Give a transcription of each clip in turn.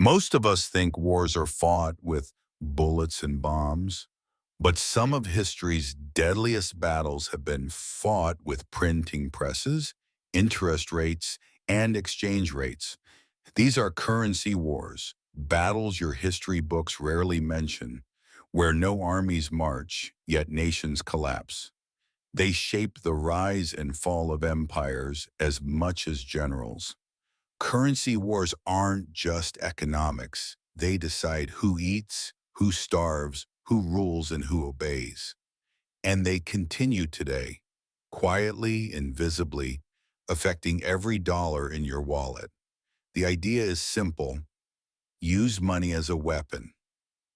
Most of us think wars are fought with bullets and bombs, but some of history's deadliest battles have been fought with printing presses, interest rates, and exchange rates. These are currency wars, battles your history books rarely mention, where no armies march, yet nations collapse. They shape the rise and fall of empires as much as generals. Currency wars aren't just economics. They decide who eats, who starves, who rules, and who obeys. And they continue today, quietly, invisibly, affecting every dollar in your wallet. The idea is simple. Use money as a weapon.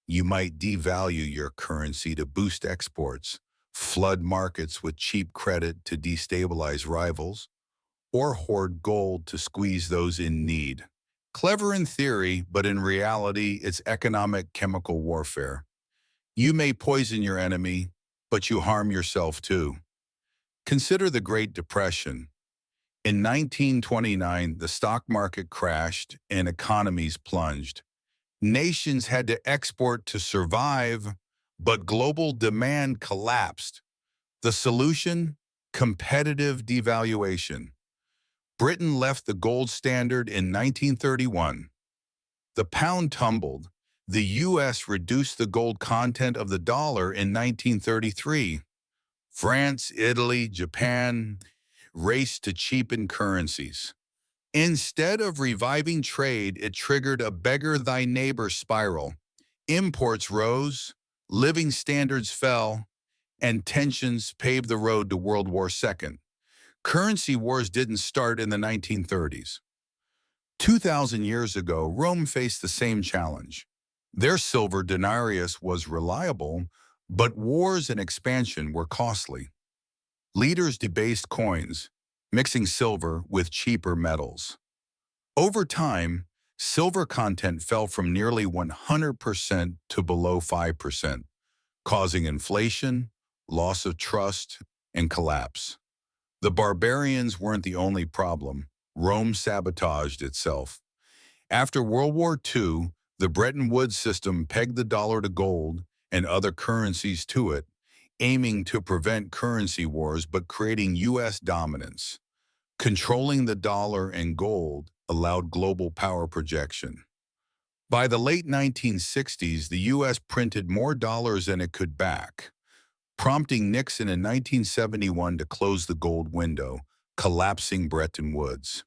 You might devalue your currency to boost exports, flood markets with cheap credit to destabilize rivals, or hoard gold to squeeze those in need. Clever in theory, but in reality, it's economic chemical warfare. You may poison your enemy, but you harm yourself too. Consider the Great Depression. In 1929, the stock market crashed and economies plunged. Nations had to export to survive, but global demand collapsed. The solution? Competitive devaluation. Britain left the gold standard in 1931. The pound tumbled. The U.S. reduced the gold content of the dollar in 1933. France, Italy, Japan raced to cheapen currencies. Instead of reviving trade, it triggered a beggar thy neighbor spiral. Imports rose, living standards fell, and tensions paved the road to World War II. Currency wars didn't start in the 1930s. 2,000 years ago, Rome faced the same challenge. Their silver denarius was reliable, but wars and expansion were costly. Leaders debased coins, mixing silver with cheaper metals. Over time, silver content fell from nearly 100% to below 5%, causing inflation, loss of trust, and collapse. The barbarians weren't the only problem. Rome sabotaged itself. After World War II, the Bretton Woods system pegged the dollar to gold and other currencies to it, aiming to prevent currency wars but creating U.S. dominance. Controlling the dollar and gold allowed global power projection. By the late 1960s, the U.S. printed more dollars than it could back, prompting Nixon in 1971 to close the gold window, collapsing Bretton Woods.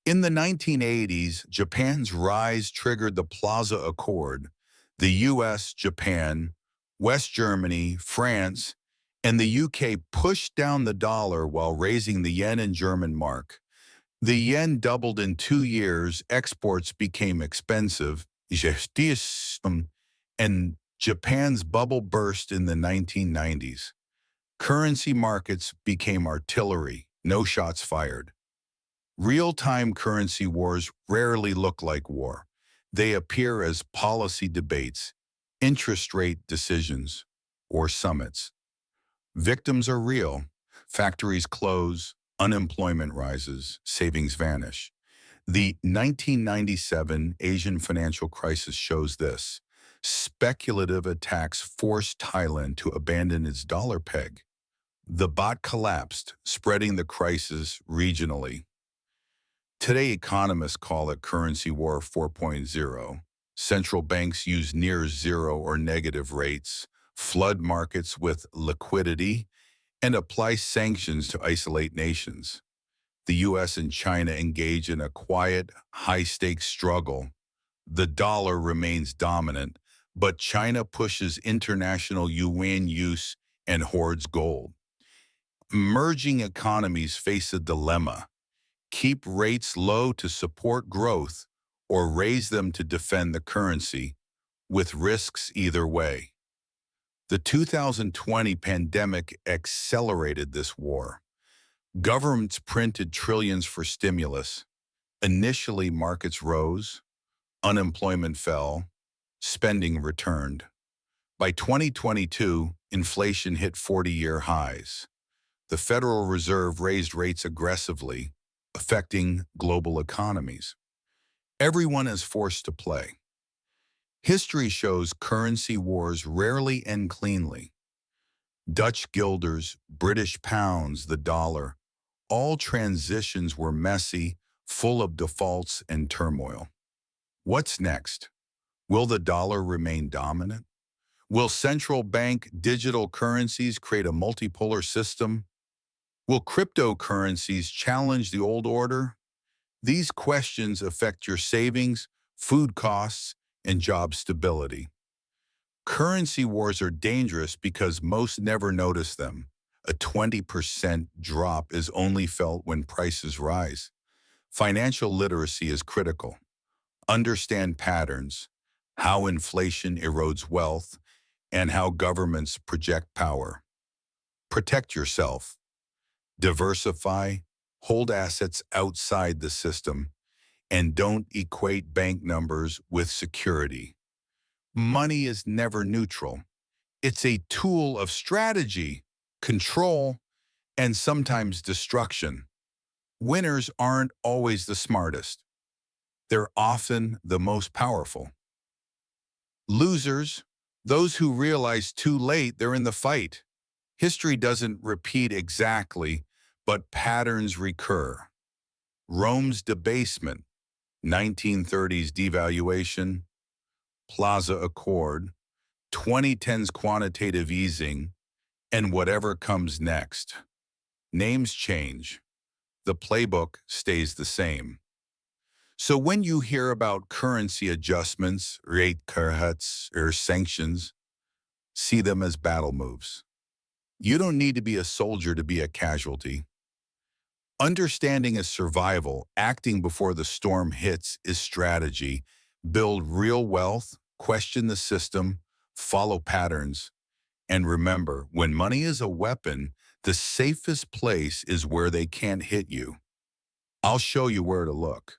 In the 1980s, Japan's rise triggered the Plaza Accord. The US, Japan, West Germany, France, and the UK pushed down the dollar while raising the yen and German mark. The yen doubled in 2 years, exports became expensive, and Japan's bubble burst in the 1990s. Currency markets became artillery, no shots fired. Real-time currency wars rarely look like war. They appear as policy debates, interest rate decisions, or summits. Victims are real. Factories close, unemployment rises, savings vanish. The 1997 Asian financial crisis shows this. Speculative attacks forced Thailand to abandon its dollar peg. The baht collapsed, spreading the crisis regionally. Today, economists call it currency war 4.0. Central banks use near zero or negative rates, flood markets with liquidity, and apply sanctions to isolate nations. The U.S. and China engage in a quiet, high-stakes struggle. The dollar remains dominant, but China pushes international yuan use and hoards gold. Emerging economies face a dilemma. Keep rates low to support growth or raise them to defend the currency, with risks either way. The 2020 pandemic accelerated this war. Governments printed trillions for stimulus. Initially, markets rose, unemployment fell, spending returned. By 2022, inflation hit 40-year highs. The Federal Reserve raised rates aggressively, affecting global economies. Everyone is forced to play. History shows currency wars rarely end cleanly. Dutch guilders, British pounds, the dollar, all transitions were messy, full of defaults and turmoil. What's next? Will the dollar remain dominant? Will central bank digital currencies create a multipolar system? Will cryptocurrencies challenge the old order? These questions affect your savings, food costs, and job stability. Currency wars are dangerous because most never notice them. A 20% drop is only felt when prices rise. Financial literacy is critical. Understand patterns, how inflation erodes wealth, and how governments project power. Protect yourself. Diversify, hold assets outside the system, and don't equate bank numbers with security. Money is never neutral. It's a tool of strategy, control, and sometimes destruction. Winners aren't always the smartest. They're often the most powerful. Losers, those who realize too late they're in the fight. History doesn't repeat exactly, but patterns recur. Rome's debasement, 1930s devaluation, Plaza Accord, 2010's quantitative easing, and whatever comes next. Names change. The playbook stays the same. So when you hear about currency adjustments, rate cuts, or sanctions, see them as battle moves. You don't need to be a soldier to be a casualty. Understanding is survival, acting before the storm hits is strategy. Build real wealth, question the system, follow patterns, and remember, when money is a weapon, the safest place is where they can't hit you. I'll show you where to look.